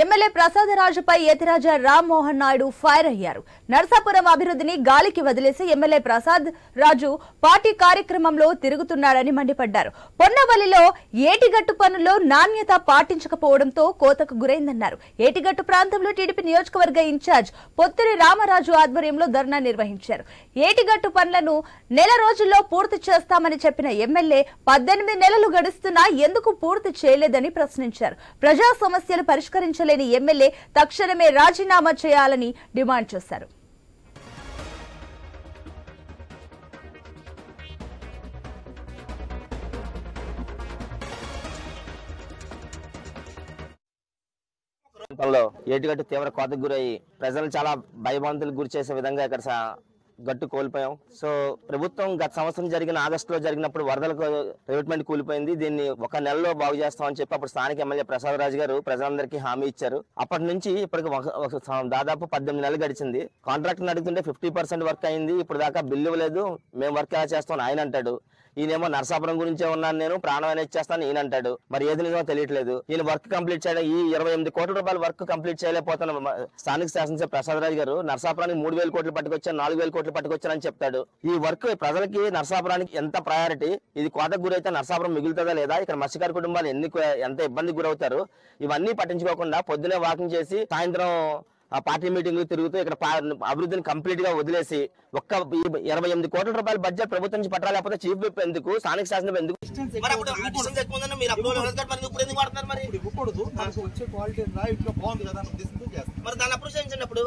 MLA ప్రసాదరాజుపై Yathiraja Rammohan Naidu fire అయ్యారు. నర్సాపురం అభివృద్ధిని గాలికి వదిలేసి ఎమ్మెల్యే ప్రసాద్ రాజు పార్టీ కార్యక్రమంలో తిరుగుతున్నారని మండిపడ్డారు. పొన్నవల్లిలో ఏటిగట్టు పనుల్లో నాణ్యత పాటించకపోవడంతో కోతకు గురైందన్నారు. ఏటిగట్టు ప్రాంతంలో టీడీపీ నియోజకవర్గ ఇన్ఛార్జ్ పొత్తిరి రామరాజు ఆధ్వర్యంలో ధర్నా నిర్వహించారు. ఏటిగట్టు పనులను నెల రోజుల్లో పూర్తి చేస్తామని చెప్పిన ఎమ్మెల్యే 18 నెలలు గడుస్తున్నా ఎందుకు పూర్తి చేయలేదని ప్రశ్నించారు. ప్రజా సమస్యలు పరిష్కరించ లేని ఎమ్మెల్యే తక్షణమే రాజీనామా చేయాలని డిమాండ్ చేశారు. ఏటిగట్టు తీవ్ర కోతకు గురయ్యి ప్రజలు చాలా భయభ్రాంతులకు గురి చేసే విధంగా ఇక్కడ గట్టు కోల్పోయాం. సో ప్రభుత్వం గత సంవత్సరం జరిగిన ఆగస్టులో జరిగినప్పుడు వరదలకు డెవలప్మెంట్ కూలిపోయింది. దీన్ని ఒక నెలలో బాగు చేస్తామని చెప్పి అప్పుడు స్థానిక ఎమ్మెల్యే ప్రసాదరాజు గారు ప్రజలందరికీ హామీ ఇచ్చారు. అప్పటి నుంచి ఇప్పటికి దాదాపు 18 నెలలు గడిచింది. కాంట్రాక్టర్ అడుగుతుంటే 50% వర్క్ అయింది. ఇప్పుడు దాకా బిల్లు ఇవ్వలేదు. మేము వర్క్ ఎలా చేస్తామని ఆయన అంటాడు. ఈయనేమో నరసాపురం గురించే ఉన్నాను, నేను ప్రాణం అనేది ఇచ్చేస్తాను ఈయన అంటాడు. మరి ఏది నిజమో తెలియట్లేదు. ఈయన వర్క్ కంప్లీట్ చేయడం, ఈ 28 కోట్ల రూపాయల వర్క్ కంప్లీట్ చేయలేకపోతున్న స్థానిక శాసనసభ ప్రసాదరాజు గారు నరసాపురానికి 3000 కోట్లు పట్టుకొచ్చారు, 4000 కోట్లు పట్టుకొచ్చారని చెప్తాడు. ఈ వర్క్ ప్రజలకి నరసాపురానికి ఎంత ప్రయారిటీ, ఇది కోతకు గురైతే నరసాపురం మిగులుతుందా లేదా, ఇక్కడ మత్స్యకార కుటుంబాలు ఎంత ఇబ్బందికి గురవుతారు, ఇవన్నీ పట్టించుకోకుండా పొద్దునే వాకింగ్ చేసి సాయంత్రం పార్టీ మీటింగ్లు తిరుగుతూ ఇక్కడ అభివృద్ధిని కంప్లీట్ గా వదిలేసి ఒక్క 28 కోట్ల రూపాయల బడ్జెట్ ప్రభుత్వం నుంచి పట్టరా, లేకపోతే చీఫ్ విప్ ఎందుకు, స్థానిక శాసనసభ ఎందుకు? మరి దాన్ని అప్రూవ్ చేయించినప్పుడు